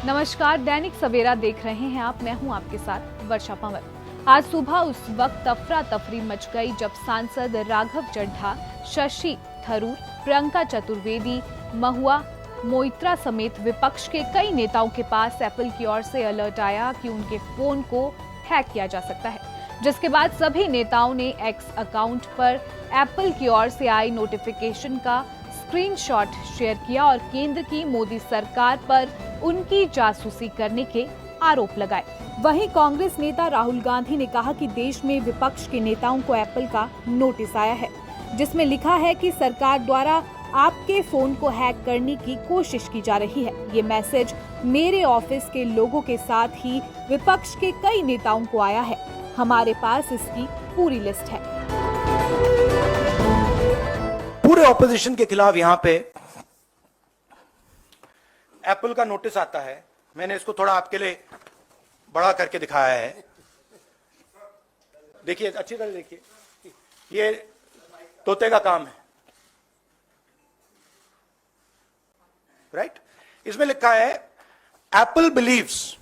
नमस्कार, दैनिक सवेरा देख रहे हैं आप। मैं हूं आपके साथ वर्षा पंवर। आज सुबह उस वक्त अफरा तफरी मच गई जब सांसद राघव चड्ढा, शशि थरूर, प्रियंका चतुर्वेदी, महुआ मोइत्रा समेत विपक्ष के कई नेताओं के पास एप्पल की ओर से अलर्ट आया कि उनके फोन को हैक किया जा सकता है, जिसके बाद सभी नेताओं ने एक्स अकाउंट पर एप्पल की ओर से आई नोटिफिकेशन का स्क्रीनशॉट शेयर किया और केंद्र की मोदी सरकार पर उनकी जासूसी करने के आरोप लगाए। वहीं कांग्रेस नेता राहुल गांधी ने कहा कि देश में विपक्ष के नेताओं को एप्पल का नोटिस आया है, जिसमें लिखा है कि सरकार द्वारा आपके फोन को हैक करने की कोशिश की जा रही है। ये मैसेज मेरे ऑफिस के लोगों के साथ ही विपक्ष के कई नेताओं को आया है। हमारे पास इसकी पूरी लिस्ट है। पूरे ऑपोजिशन के खिलाफ यहां पे एप्पल का नोटिस आता है। मैंने इसको थोड़ा आपके लिए बड़ा करके दिखाया है। देखिए, अच्छी तरह देखिए, ये तोते का काम है, राइट। इसमें लिखा है Apple believes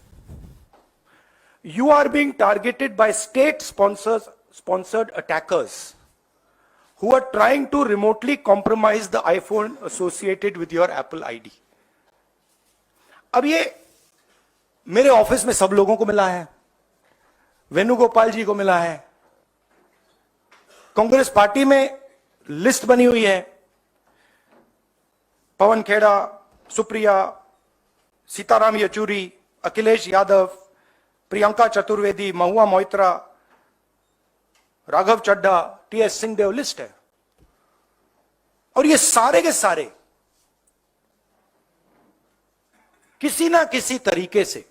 you are being targeted by state-sponsored attackers who are trying to remotely compromise the iPhone associated with your Apple ID. अब ये मेरे ऑफिस में सब लोगों को मिला है, वेणुगोपाल जी को मिला है, कांग्रेस पार्टी में लिस्ट बनी हुई है, पवन खेड़ा, सुप्रिया, सीताराम येचुरी, अखिलेश यादव, प्रियंका चतुर्वेदी, महुआ मोइत्रा, राघव चड्ढा, टीएस सिंहदेव, लिस्ट है। और ये सारे के सारे किसी ना किसी तरीके से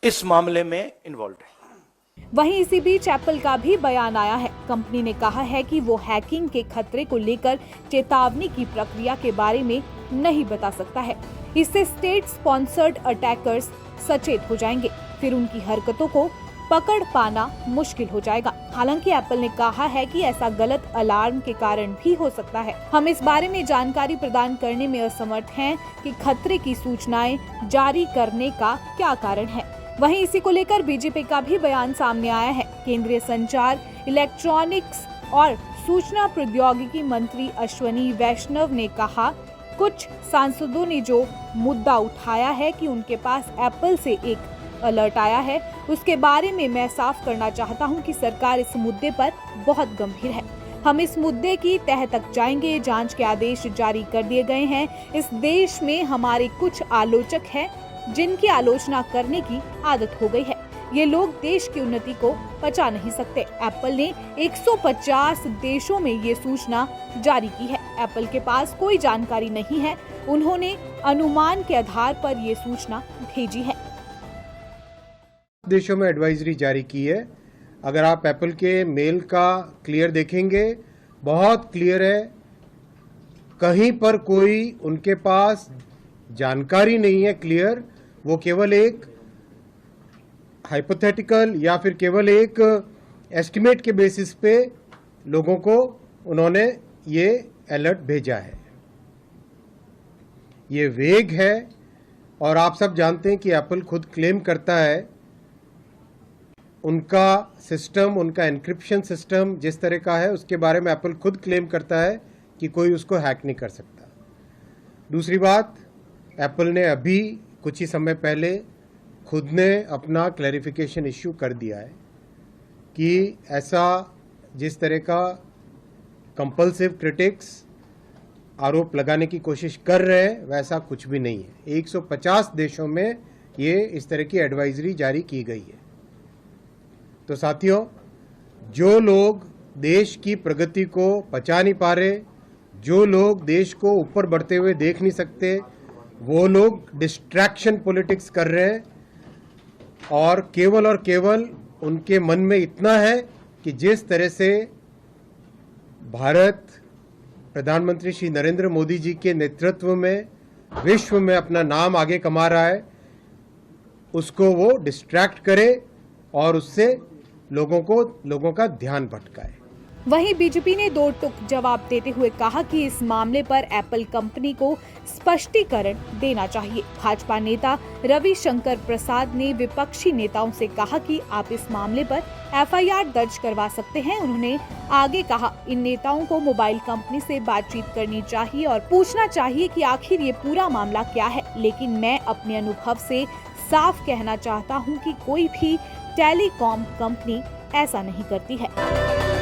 इस मामले में इन्वॉल्व है। वहीं इसी बीच एप्पल का भी बयान आया है। कंपनी ने कहा है कि वो हैकिंग के खतरे को लेकर चेतावनी की प्रक्रिया के बारे में नहीं बता सकता है। इससे स्टेट स्पॉन्सर्ड अटैकर्स सचेत हो जाएंगे, फिर उनकी हरकतों को पकड़ पाना मुश्किल हो जाएगा। हालांकि एप्पल ने कहा है कि ऐसा गलत अलार्म के कारण भी हो सकता है। हम इस बारे में जानकारी प्रदान करने में असमर्थ हैं कि खतरे की सूचनाएं जारी करने का क्या कारण है। वहीं इसी को लेकर बीजेपी का भी बयान सामने आया है। केंद्रीय संचार, इलेक्ट्रॉनिक्स और सूचना प्रौद्योगिकी मंत्री अश्विनी वैष्णव ने कहा, कुछ सांसदों ने जो मुद्दा उठाया है कि उनके पास एप्पल से एक अलर्ट आया है, उसके बारे में मैं साफ करना चाहता हूं कि सरकार इस मुद्दे पर बहुत गंभीर है। हम इस मुद्दे की तह तक जाएंगे। जांच के आदेश जारी कर दिए गए हैं। इस देश में हमारे कुछ आलोचक हैं जिनकी आलोचना करने की आदत हो गई है। ये लोग देश की उन्नति को पचा नहीं सकते। एप्पल ने 150 देशों में ये सूचना जारी की है। एप्पल के पास कोई जानकारी नहीं है। उन्होंने अनुमान के आधार पर ये सूचना भेजी है। देशों में एडवाइजरी जारी की है। अगर आप एप्पल के मेल का क्लियर देखेंगे, बहुत क्लियर है। कहीं पर कोई उनके पास जानकारी नहीं है क्लियर। वो केवल एक हाइपोथेटिकल या फिर केवल एक एस्टिमेट के बेसिस पे लोगों को उन्होंने ये अलर्ट भेजा है। ये वेग है और आप सब जानते हैं कि एप्पल खुद क्लेम करता है उनका सिस्टम, उनका एन्क्रिप्शन सिस्टम जिस तरह का है उसके बारे में एप्पल खुद क्लेम करता है कि कोई उसको हैक नहीं कर सकता। दूसरी बात, एप्पल ने अभी कुछ ही समय पहले खुद ने अपना क्लैरिफिकेशन इश्यू कर दिया है कि ऐसा जिस तरह का कंपल्सिव क्रिटिक्स आरोप लगाने की कोशिश कर रहे हैं वैसा कुछ भी नहीं है। 150 देशों में ये इस तरह की एडवाइजरी जारी की गई है। तो साथियों, जो लोग देश की प्रगति को पचा नहीं पा रहे, जो लोग देश को ऊपर बढ़ते हुए देख नहीं सकते, वो लोग डिस्ट्रैक्शन पॉलिटिक्स कर रहे हैं और केवल उनके मन में इतना है कि जिस तरह से भारत प्रधानमंत्री श्री नरेंद्र मोदी जी के नेतृत्व में विश्व में अपना नाम आगे कमा रहा है, उसको वो डिस्ट्रैक्ट करे और उससे लोगों का ध्यान भटकाए। वहीं बीजेपी ने दो टूक जवाब देते हुए कहा कि इस मामले पर एप्पल कंपनी को स्पष्टीकरण देना चाहिए। भाजपा नेता रविशंकर प्रसाद ने विपक्षी नेताओं से कहा कि आप इस मामले पर एफआईआर दर्ज करवा सकते हैं। उन्होंने आगे कहा, इन नेताओं को मोबाइल कंपनी से बातचीत करनी चाहिए और पूछना चाहिए कि आखिर ये पूरा मामला क्या है। लेकिन मैं अपने अनुभव से साफ कहना चाहता हूँ कि कोई भी टेलीकॉम कंपनी ऐसा नहीं करती है।